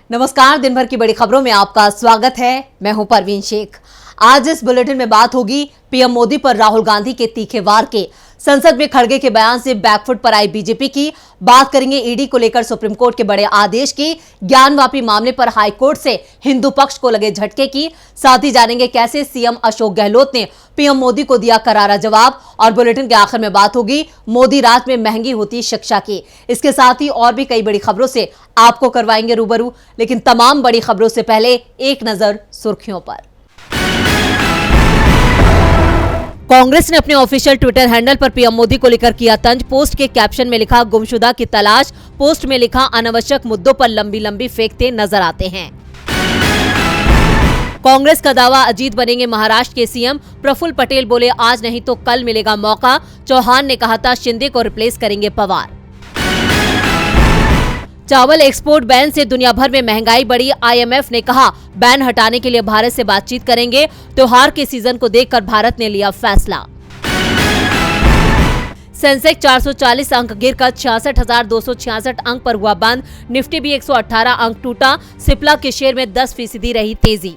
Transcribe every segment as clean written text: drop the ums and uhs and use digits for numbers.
नमस्कार, दिन भर की बड़ी खबरों में आपका स्वागत है। मैं हूं परवीन शेख। आज इस बुलेटिन में बात होगी पीएम मोदी पर राहुल गांधी के तीखे वार के, संसद में खड़गे के बयान से बैकफुट पर आई बीजेपी की, बात करेंगे ईडी को लेकर सुप्रीम कोर्ट के बड़े आदेश की, ज्ञानवापी मामले पर हाई कोर्ट से हिंदू पक्ष को लगे झटके की, साथ ही जानेंगे कैसे सीएम अशोक गहलोत ने पीएम मोदी को दिया करारा जवाब। और बुलेटिन के आखिर में बात होगी मोदी राज में महंगी होती शिक्षा की। इसके साथ ही और भी कई बड़ी खबरों से आपको करवाएंगे रूबरू, लेकिन तमाम बड़ी खबरों से पहले एक नजर सुर्खियों पर। कांग्रेस ने अपने ऑफिशियल ट्विटर हैंडल पर पीएम मोदी को लेकर किया तंज। पोस्ट के कैप्शन में लिखा गुमशुदा की तलाश, पोस्ट में लिखा अनावश्यक मुद्दों पर लंबी लंबी फेंकते नजर आते हैं। कांग्रेस का दावा अजीत बनेंगे महाराष्ट्र के सीएम। प्रफुल्ल पटेल बोले आज नहीं तो कल मिलेगा मौका। चौहान ने कहा था शिंदे को रिप्लेस करेंगे पवार। चावल एक्सपोर्ट बैन से दुनिया भर में महंगाई बढ़ी। आईएमएफ ने कहा बैन हटाने के लिए भारत से बातचीत करेंगे। त्योहार के सीजन को देखकर भारत ने लिया फैसला। सेंसेक्स 440 अंक गिरकर 66,266 अंक पर हुआ बंद। निफ्टी भी 118 अंक टूटा। सिप्ला के शेयर में 10% रही तेजी।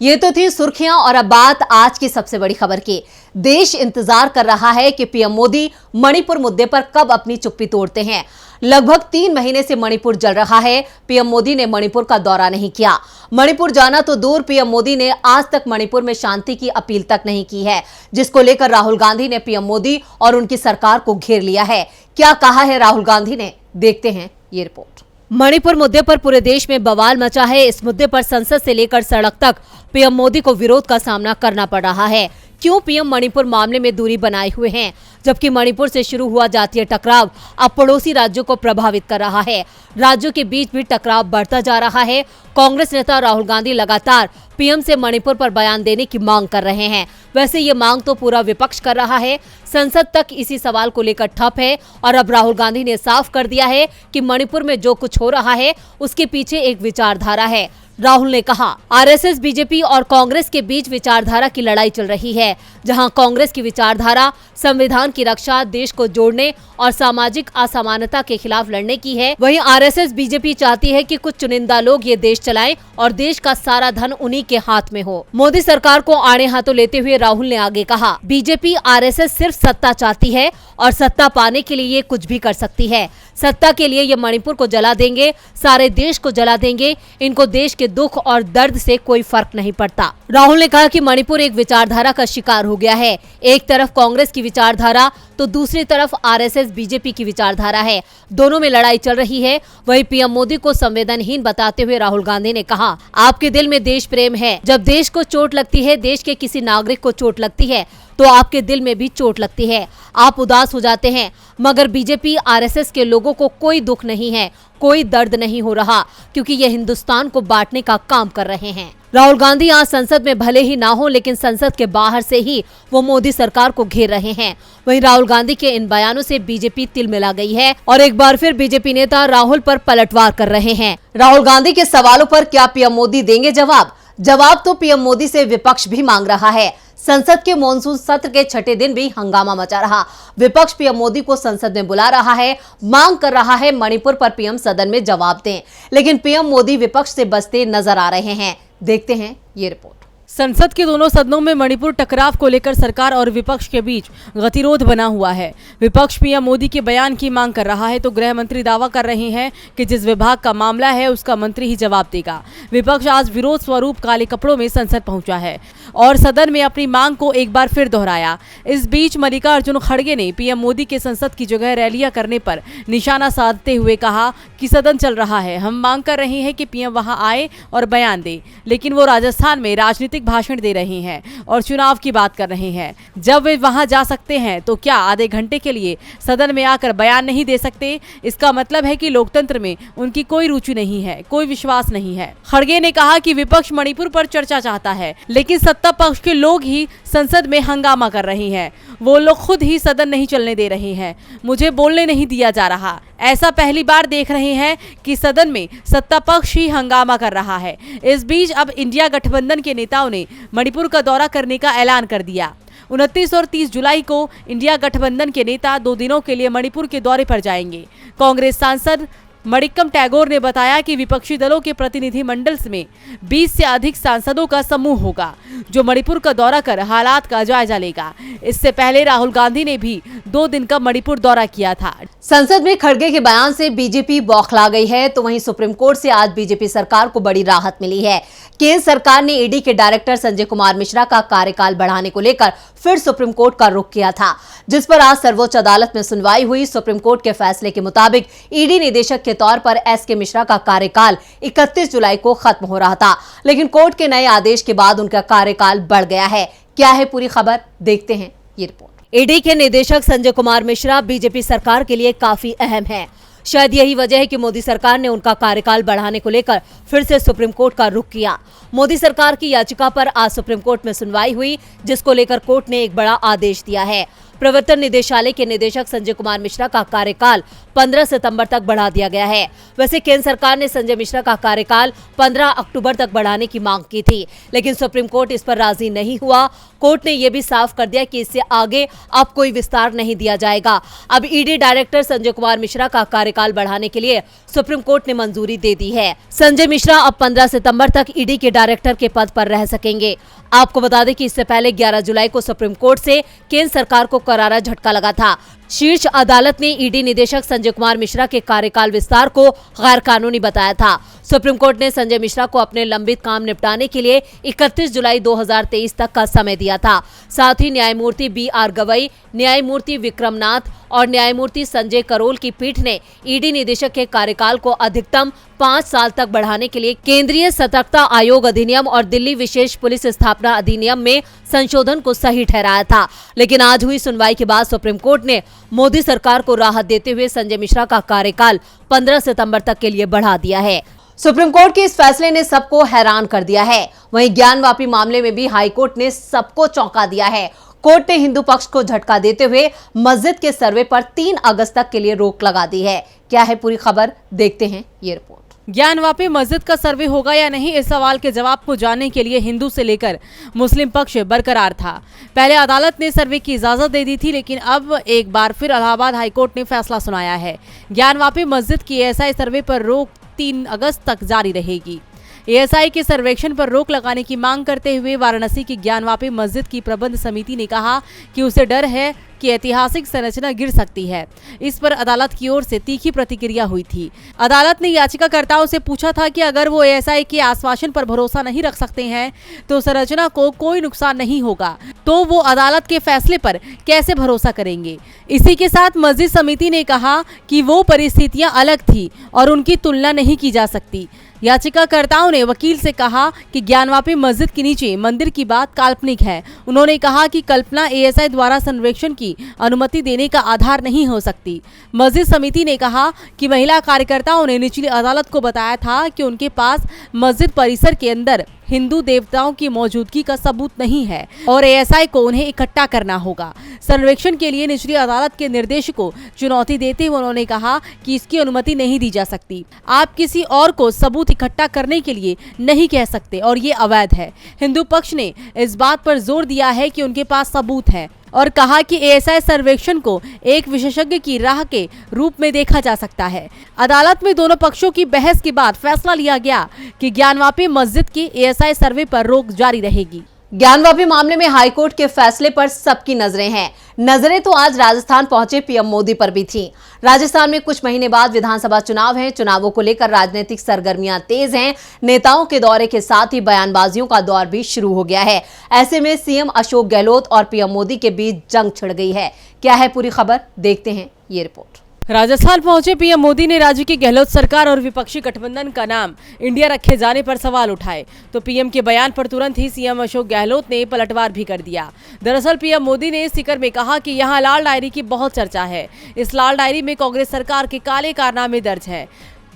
ये तो थी सुर्खियां और अब बात आज की सबसे बड़ी खबर की। देश इंतजार कर रहा है कि पीएम मोदी मणिपुर मुद्दे पर कब अपनी चुप्पी तोड़ते हैं। लगभग 3 महीने से मणिपुर जल रहा है। पीएम मोदी ने मणिपुर का दौरा नहीं किया। मणिपुर जाना तो दूर, पीएम मोदी ने आज तक मणिपुर में शांति की अपील तक नहीं की है, जिसको लेकर राहुल गांधी ने पीएम मोदी और उनकी सरकार को घेर लिया है। क्या कहा है राहुल गांधी ने, देखते हैं ये रिपोर्ट। मणिपुर मुद्दे पर पूरे देश में बवाल मचा है। इस मुद्दे पर संसद से लेकर सड़क तक पीएम मोदी को विरोध का सामना करना पड़ रहा है। क्यों पीएम मणिपुर मामले में दूरी बनाए हुए हैं, जबकि मणिपुर से शुरू हुआ जातीय टकराव अब पड़ोसी राज्यों को प्रभावित कर रहा है। राज्यों के बीच भी टकराव बढ़ता जा रहा है। कांग्रेस नेता राहुल गांधी लगातार पीएम से मणिपुर पर बयान देने की मांग कर रहे हैं। वैसे ये मांग तो पूरा विपक्ष कर रहा है। संसद तक इसी सवाल को लेकर ठप है और अब राहुल गांधी ने साफ कर दिया है कि मणिपुर में जो कुछ हो रहा है उसके पीछे एक विचारधारा है। राहुल ने कहा आरएसएस, बीजेपी और कांग्रेस के बीच विचारधारा की लड़ाई चल रही है। जहां कांग्रेस की विचारधारा संविधान की रक्षा, देश को जोड़ने और सामाजिक असमानता के खिलाफ लड़ने की है, वहीं आरएसएस बीजेपी चाहती है कि कुछ चुनिंदा लोग ये देश चलाएं और देश का सारा धन उन्हीं के हाथ में हो। मोदी सरकार को आड़े हाथों लेते हुए राहुल ने आगे कहा बीजेपी आरएसएस सिर्फ सत्ता चाहती है और सत्ता पाने के लिए ये कुछ भी कर सकती है। सत्ता के लिए ये मणिपुर को जला देंगे, सारे देश को जला देंगे। इनको देश के दुख और दर्द से कोई फर्क नहीं पड़ता। राहुल ने कहा कि मणिपुर एक विचारधारा का शिकार हो गया है। एक तरफ कांग्रेस की विचारधारा तो दूसरी तरफ आरएसएस बीजेपी की विचारधारा है। दोनों में लड़ाई चल रही है। वहीं पीएम मोदी को संवेदनहीन बताते हुए राहुल गांधी ने कहा आपके दिल में देश प्रेम है। जब देश को चोट लगती है, देश के किसी नागरिक को चोट लगती है, तो आपके दिल में भी चोट लगती है, आप उदास हो जाते हैं। मगर बीजेपी आरएसएस के लोगों को कोई दुख नहीं है, कोई दर्द नहीं हो रहा, क्योंकि ये हिंदुस्तान को बांटने का काम कर रहे हैं। राहुल गांधी आज संसद में भले ही ना हो, लेकिन संसद के बाहर से ही वो मोदी सरकार को घेर रहे हैं। वहीं राहुल गांधी के इन बयानों से बीजेपी तिलमिला गई है और एक बार फिर बीजेपी नेता राहुल पर पलटवार कर रहे हैं। राहुल गांधी के सवालों पर क्या पीएम मोदी देंगे जवाब? जवाब तो पीएम मोदी से विपक्ष भी मांग रहा है। संसद के मॉनसून सत्र के छठे दिन भी हंगामा मचा रहा। विपक्ष पीएम मोदी को संसद में बुला रहा है, मांग कर रहा है मणिपुर पर पीएम सदन में जवाब दें, लेकिन पीएम मोदी विपक्ष से बचते नजर आ रहे हैं। देखते हैं ये रिपोर्ट। संसद के दोनों सदनों में मणिपुर टकराव को लेकर सरकार और विपक्ष के बीच गतिरोध बना हुआ है। विपक्ष पीएम मोदी के बयान की मांग कर रहा है तो गृह मंत्री दावा कर रहे हैं कि जिस विभाग का मामला है उसका मंत्री ही जवाब देगा। विपक्ष आज विरोध स्वरूप काले कपड़ों में संसद पहुंचा है और सदन में अपनी मांग को एक बार फिर दोहराया। इस बीच मल्लिकार्जुन खड़गे ने पीएम मोदी के संसद की जगह रैलियां करने पर निशाना साधते हुए कहा कि सदन चल रहा है, हम मांग कर रहे हैं कि पीएम वहां आए और बयान दे, लेकिन वो राजस्थान में राजनीतिक भाषण दे रहे हैं और चुनाव की बात कर रहे हैं। जब वे वहां जा सकते हैं तो क्या आधे घंटे के लिए सदन में आकर बयान नहीं दे सकते? इसका मतलब है कि लोकतंत्र में उनकी कोई रुचि नहीं है, कोई विश्वास नहीं है। खड़गे ने कहा कि विपक्ष मणिपुर पर चर्चा चाहता है, लेकिन सत्ता पक्ष के लोग ही संसद में हंगामा कर रहे हैं। वो लोग खुद ही सदन नहीं चलने दे रहे हैं, मुझे बोलने नहीं दिया जा रहा। ऐसा पहली बार देख रहे हैं कि सदन में सत्ता पक्ष ही हंगामा कर रहा है। इस बीच अब इंडिया गठबंधन के नेताओं ने मणिपुर का दौरा करने का ऐलान कर दिया। 29 और 30 जुलाई को इंडिया गठबंधन के नेता 2 दिनों के लिए मणिपुर के दौरे पर जाएंगे। कांग्रेस सांसद मणिक्कम टैगोर ने बताया कि विपक्षी दलों के प्रतिनिधि मंडल में 20 से अधिक सांसदों का समूह होगा, जो मणिपुर का दौरा कर हालात का जायजा लेगा। इससे पहले राहुल गांधी ने भी 2 दिन का मणिपुर दौरा किया था। संसद में खड़गे के बयान से बीजेपी बौखला गई है, तो वहीं सुप्रीम कोर्ट से आज बीजेपी सरकार को बड़ी राहत मिली है। केंद्र सरकार ने ईडी के डायरेक्टर संजय कुमार मिश्रा का कार्यकाल बढ़ाने को लेकर फिर सुप्रीम कोर्ट का रुख किया था, जिस पर आज सर्वोच्च अदालत में सुनवाई हुई। सुप्रीम कोर्ट के फैसले के मुताबिक ईडी निदेशक के तौर पर एस के मिश्रा का कार्यकाल 31 जुलाई को खत्म हो रहा था, लेकिन कोर्ट के नए आदेश के बाद उनका कार्यकाल बढ़ गया है। क्या है पूरी खबर, देखते हैं ये रिपोर्ट। ईडी के निदेशक संजय कुमार मिश्रा बीजेपी सरकार के लिए काफी अहम है। शायद यही वजह है कि मोदी सरकार ने उनका कार्यकाल बढ़ाने को लेकर फिर से सुप्रीम कोर्ट का रुख किया। मोदी सरकार की याचिका पर आज सुप्रीम कोर्ट में सुनवाई हुई, जिसको लेकर कोर्ट ने एक बड़ा आदेश दिया है। प्रवर्तन निदेशालय के निदेशक संजय कुमार मिश्रा का कार्यकाल 15 सितंबर तक बढ़ा दिया गया है। वैसे केंद्र सरकार ने संजय मिश्रा का कार्यकाल 15 अक्टूबर तक बढ़ाने की मांग की थी, लेकिन सुप्रीम कोर्ट इस पर राजी नहीं हुआ। कोर्ट ने यह भी साफ कर दिया कि इससे आगे अब कोई विस्तार नहीं दिया जाएगा। अब ईडी डायरेक्टर संजय कुमार मिश्रा का कार्यकाल बढ़ाने के लिए सुप्रीम कोर्ट ने मंजूरी दे दी है। संजय मिश्रा अब 15 सितंबर तक ईडी के डायरेक्टर के पद पर रह सकेंगे। आपको बता दें कि इससे पहले 11 जुलाई को सुप्रीम कोर्ट से केंद्र सरकार को करारा झटका लगा था। शीर्ष अदालत ने ईडी निदेशक संजय कुमार मिश्रा के कार्यकाल विस्तार को गैर कानूनी बताया था। सुप्रीम कोर्ट ने संजय मिश्रा को अपने लंबित काम निपटाने के लिए 31 जुलाई 2023 तक का समय दिया था। साथ ही न्यायमूर्ति BR गवई, न्यायमूर्ति विक्रमनाथ और न्यायमूर्ति संजय करोल की पीठ ने ईडी निदेशक के कार्यकाल को अधिकतम 5 साल तक बढ़ाने के लिए केंद्रीय सतर्कता आयोग अधिनियम और दिल्ली विशेष पुलिस स्थापना अधिनियम में संशोधन को सही ठहराया था। लेकिन आज हुई सुनवाई के बाद सुप्रीम कोर्ट ने मोदी सरकार को राहत देते हुए संजय मिश्रा का कार्यकाल 15 सितंबर तक के लिए बढ़ा दिया है। सुप्रीम कोर्ट के इस फैसले ने सबको हैरान कर दिया है। वहीं ज्ञानवापी मामले में भी हाईकोर्ट ने सबको चौंका दिया है। कोर्ट ने हिंदू पक्ष को झटका देते हुए मस्जिद के सर्वे पर 3 अगस्त तक के लिए रोक लगा दी है। क्या है पूरी खबर, देखते हैं ये रिपोर्ट। ज्ञानवापी मस्जिद का सर्वे होगा या नहीं, इस सवाल के जवाब को जानने के लिए हिंदू से लेकर मुस्लिम पक्ष बरकरार था। पहले अदालत ने सर्वे की इजाजत दे दी थी, लेकिन अब एक बार फिर इलाहाबाद हाईकोर्ट ने फैसला सुनाया है। ज्ञानवापी मस्जिद की एएसआई सर्वे पर रोक 3 अगस्त तक जारी रहेगी। एएसआई के सर्वेक्षण पर रोक लगाने की मांग करते हुए वाराणसी की ज्ञानवापी मस्जिद की प्रबंध समिति ने कहा कि उसे डर है कि ऐतिहासिक संरचना गिर सकती है। इस पर अदालत की ओर से तीखी प्रतिक्रिया हुई थी। अदालत ने याचिकाकर्ताओं से पूछा था कि अगर वो एएसआई के आश्वासन पर भरोसा नहीं रख सकते हैं तो संरचना को कोई नुकसान नहीं होगा, तो वो अदालत के फैसले पर कैसे भरोसा करेंगे। इसी के साथ मस्जिद समिति ने कहा कि वो परिस्थितियां अलग थी और उनकी तुलना नहीं की जा सकती। याचिकाकर्ताओं ने वकील से कहा कि ज्ञानवापी मस्जिद के नीचे मंदिर की बात काल्पनिक है। उन्होंने कहा कि कल्पना एएसआई द्वारा सर्वेक्षण की अनुमति देने का आधार नहीं हो सकती। मस्जिद समिति ने कहा कि महिला कार्यकर्ताओं ने निचली अदालत को बताया था कि उनके पास मस्जिद परिसर के अंदर हिंदू देवताओं की मौजूदगी का सबूत नहीं है और एएसआई को उन्हें इकट्ठा करना होगा। सर्वेक्षण के लिए निचली अदालत के निर्देश को चुनौती देते हुए उन्होंने कहा कि इसकी अनुमति नहीं दी जा सकती। आप किसी और को सबूत इकट्ठा करने के लिए नहीं कह सकते और ये अवैध है। हिंदू पक्ष ने इस बात पर जोर दिया है कि उनके पास सबूत है और कहा कि एएसआई सर्वेक्षण को एक विशेषज्ञ की राह के रूप में देखा जा सकता है। अदालत में दोनों पक्षों की बहस के बाद फैसला लिया गया कि ज्ञानवापी मस्जिद की एएसआई सर्वे पर रोक जारी रहेगी। ज्ञानवापी मामले में हाईकोर्ट के फैसले पर सबकी नजरें हैं। नजरें तो आज राजस्थान पहुंचे पीएम मोदी पर भी थी। राजस्थान में कुछ महीने बाद विधानसभा चुनाव हैं। चुनावों को लेकर राजनीतिक सरगर्मियां तेज हैं। नेताओं के दौरे के साथ ही बयानबाजियों का दौर भी शुरू हो गया है। ऐसे में सीएम अशोक गहलोत और पीएम मोदी के बीच जंग छिड़ गई है। क्या है पूरी खबर, देखते हैं ये रिपोर्ट। राजस्थान पहुंचे पीएम मोदी ने राज्य की गहलोत सरकार और विपक्षी गठबंधन का नाम इंडिया रखे जाने पर सवाल उठाए, तो पीएम के बयान पर तुरंत ही सीएम अशोक गहलोत ने पलटवार भी कर दिया। दरअसल पीएम मोदी ने सीकर में कहा कि यहां लाल डायरी की बहुत चर्चा है। इस लाल डायरी में कांग्रेस सरकार के काले कारनामे दर्ज है।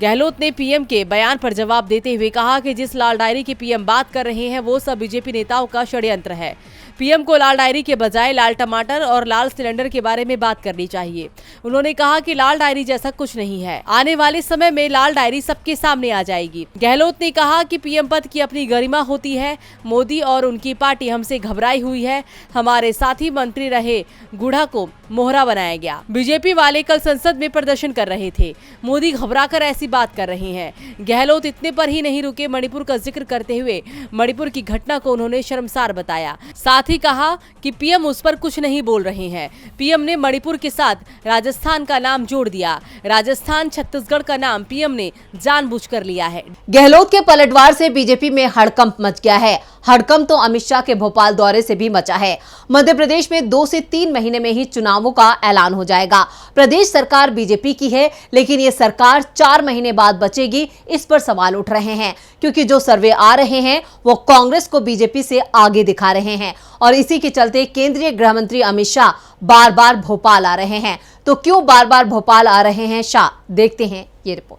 गहलोत ने पीएम के बयान पर जवाब देते हुए कहा कि जिस लाल डायरी की पीएम बात कर रहे हैं वो सब बीजेपी नेताओं का षड्यंत्र है। पीएम को लाल डायरी के बजाय लाल टमाटर और लाल सिलेंडर के बारे में बात करनी चाहिए। उन्होंने कहा कि लाल डायरी जैसा कुछ नहीं है, आने वाले समय में लाल डायरी सबके सामने आ जाएगी। गहलोत ने कहा कि पीएम पद की अपनी गरिमा होती है, मोदी और उनकी पार्टी हमसे घबराई हुई है, हमारे साथी मंत्री रहे गुढ़ा को मोहरा बनाया गया। बीजेपी वाले कल संसद में प्रदर्शन कर रहे थे, मोदी घबराकर ऐसी बात कर रहे हैं। गहलोत इतने पर ही नहीं रुके, मणिपुर का जिक्र करते हुए मणिपुर की घटना को उन्होंने शर्मसार बताया। साथ ही कहा कि पीएम उस पर कुछ नहीं बोल रहे हैं। पीएम ने मणिपुर के साथ राजस्थान का नाम जोड़ दिया। राजस्थान छत्तीसगढ़ का नाम पीएम ने जानबूझकर लिया है। गहलोत के पलटवार से बीजेपी में हड़कंप मच गया है। हड़कंप तो अमित शाह के भोपाल दौरे से भी मचा है। मध्य प्रदेश में 2 से 3 महीने में ही चुनावों का ऐलान हो जाएगा। प्रदेश सरकार बीजेपी की है, लेकिन ये सरकार 4 महीने बाद बचेगी, इस पर सवाल उठ रहे हैं, क्योंकि जो सर्वे आ रहे हैं वो कांग्रेस को बीजेपी से आगे दिखा रहे हैं। और इसी के चलते केंद्रीय गृह मंत्री अमित शाह बार बार भोपाल आ रहे हैं। तो क्यों बार बार भोपाल आ रहे हैं शाह, देखते हैं ये रिपोर्ट।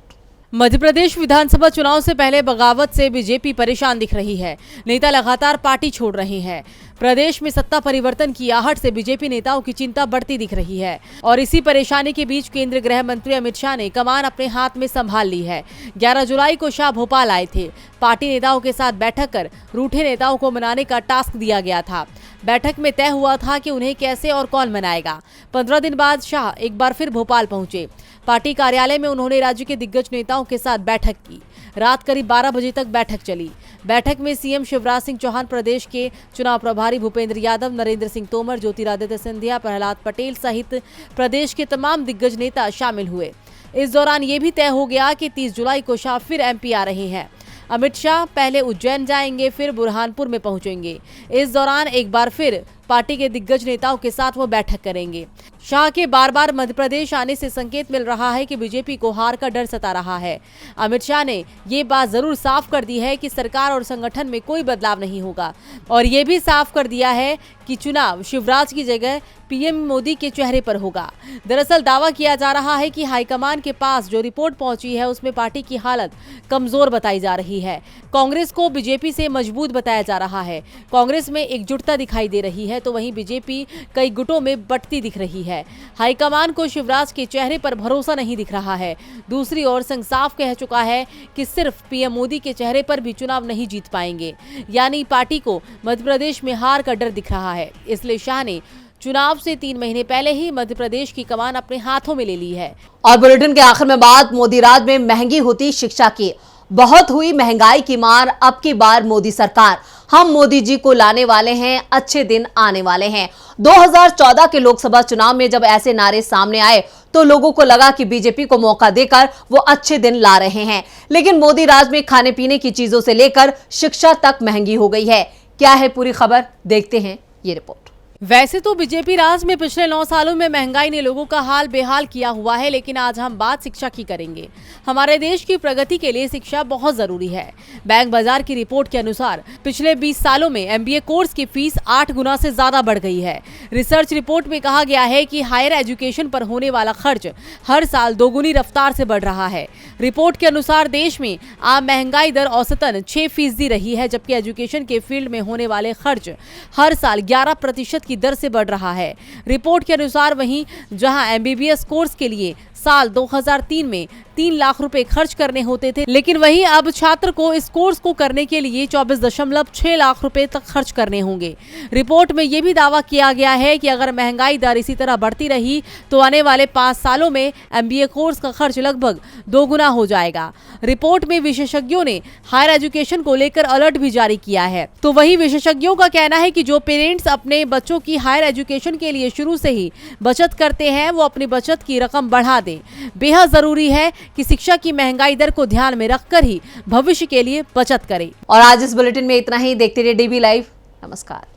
मध्य प्रदेश विधानसभा चुनाव से पहले बगावत से बीजेपी परेशान दिख रही है। नेता लगातार पार्टी छोड़ रहे हैं। प्रदेश में सत्ता परिवर्तन की आहट से बीजेपी नेताओं की चिंता बढ़ती दिख रही है। और इसी परेशानी के बीच केंद्रीय गृह मंत्री अमित शाह ने कमान अपने हाथ में संभाल ली है। 11 जुलाई को शाह भोपाल आए थे। पार्टी नेताओं के साथ बैठक कर रूठे नेताओं को मनाने का टास्क दिया गया था। बैठक में तय हुआ था कि उन्हें कैसे और कौन मनाएगा। 15 दिन बाद शाह एक बार फिर भोपाल पहुंचे। पार्टी कार्यालय में उन्होंने राज्य के दिग्गज नेताओं के साथ बैठक की। रात करीब 12 बजे तक बैठक चली। बैठक में सीएम शिवराज सिंह चौहान, प्रदेश के चुनाव प्रभारी भूपेंद्र यादव, नरेंद्र सिंह तोमर, ज्योतिरादित्य सिंधिया, प्रहलाद पटेल सहित प्रदेश के तमाम दिग्गज नेता शामिल हुए। इस दौरान ये भी तय हो गया कि 30 जुलाई को शाह फिर एमपी आ रहे हैं। अमित शाह पहले उज्जैन जाएंगे, फिर बुरहानपुर में पहुंचेंगे। इस दौरान एक बार फिर पार्टी के दिग्गज नेताओं के साथ वो बैठक करेंगे। शाह के बार बार मध्य प्रदेश आने से संकेत मिल रहा है कि बीजेपी को हार का डर सता रहा है। अमित शाह ने ये बात जरूर साफ कर दी है कि सरकार और संगठन में कोई बदलाव नहीं होगा, और ये भी साफ कर दिया है कि चुनाव शिवराज की जगह पीएम मोदी के चेहरे पर होगा। दरअसल दावा किया जा रहा है कि हाईकमान के पास जो रिपोर्ट पहुंची है उसमें पार्टी की हालत कमजोर बताई जा रही है। कांग्रेस को बीजेपी से मजबूत बताया जा रहा है। कांग्रेस में एकजुटता दिखाई दे रही है, तो वहीं बीजेपी कई गुटों में बंटती दिख रही है। हाईकमान को शिवराज के चेहरे पर भरोसा नहीं दिख रहा है। दूसरी ओर संघ साफ कह चुका है कि सिर्फ पीएम मोदी के चेहरे पर भी चुनाव नहीं जीत पाएंगे। यानी पार्टी को मध्य प्रदेश में हार का डर दिख रहा है। इसलिए शाह ने चुनाव से 3 महीने पहले ही मध्य प्रदेश की कमान अपने हाथों में ले ली है। और बुलेटिन के आखिर में बात मोदी राज में महंगी होती शिक्षा की। बहुत हुई महंगाई की मार, अब की बार मोदी सरकार। हम मोदी जी को लाने वाले हैं, अच्छे दिन आने वाले हैं। 2014 के लोकसभा चुनाव में जब ऐसे नारे सामने आए तो लोगों को लगा कि बीजेपी को मौका देकर वो अच्छे दिन ला रहे हैं। लेकिन मोदी राज में खाने पीने की चीजों से लेकर शिक्षा तक महंगी हो गई है। क्या है पूरी खबर, देखते हैं ये रिपोर्ट। वैसे तो बीजेपी राज में पिछले 9 सालों में महंगाई ने लोगों का हाल बेहाल किया हुआ है, लेकिन आज हम बात शिक्षा की करेंगे। हमारे देश की प्रगति के लिए शिक्षा बहुत जरूरी है। बैंक बाजार की रिपोर्ट के अनुसार पिछले 20 सालों में एमबीए कोर्स की फीस 8 गुना से ज्यादा बढ़ गई है। रिसर्च रिपोर्ट में कहा गया है कि हायर एजुकेशन पर होने वाला खर्च हर साल 2 गुनी रफ्तार से बढ़ रहा है। रिपोर्ट के अनुसार देश में आम महंगाई दर औसतन 6% रही है, जबकि एजुकेशन के फील्ड में होने वाले खर्च हर साल 11% की दर से बढ़ रहा है। रिपोर्ट के अनुसार वहीं जहां एमबीबीएस कोर्स के लिए साल 2003 में 3 लाख रुपए खर्च करने होते थे, लेकिन वहीं अब छात्र को इस कोर्स को करने के लिए 24.6 लाख रुपए तक खर्च करने होंगे। रिपोर्ट में यह भी दावा किया गया है कि अगर महंगाई दर इसी तरह बढ़ती रही तो आने वाले 5 सालों में एमबीए कोर्स का खर्च लगभग 2 गुना हो जाएगा। रिपोर्ट में विशेषज्ञों ने हायर एजुकेशन को लेकर अलर्ट भी जारी किया है। तो वही विशेषज्ञों का कहना है कि जो पेरेंट्स अपने बच्चों की हायर एजुकेशन के लिए शुरू से ही बचत करते हैं वो अपनी बचत की रकम बढ़ा दें। बेहद जरूरी है कि शिक्षा की महंगाई दर को ध्यान में रखकर ही भविष्य के लिए बचत करें। और आज इस बुलेटिन में इतना ही। देखते रहिए डीबी लाइव। नमस्कार।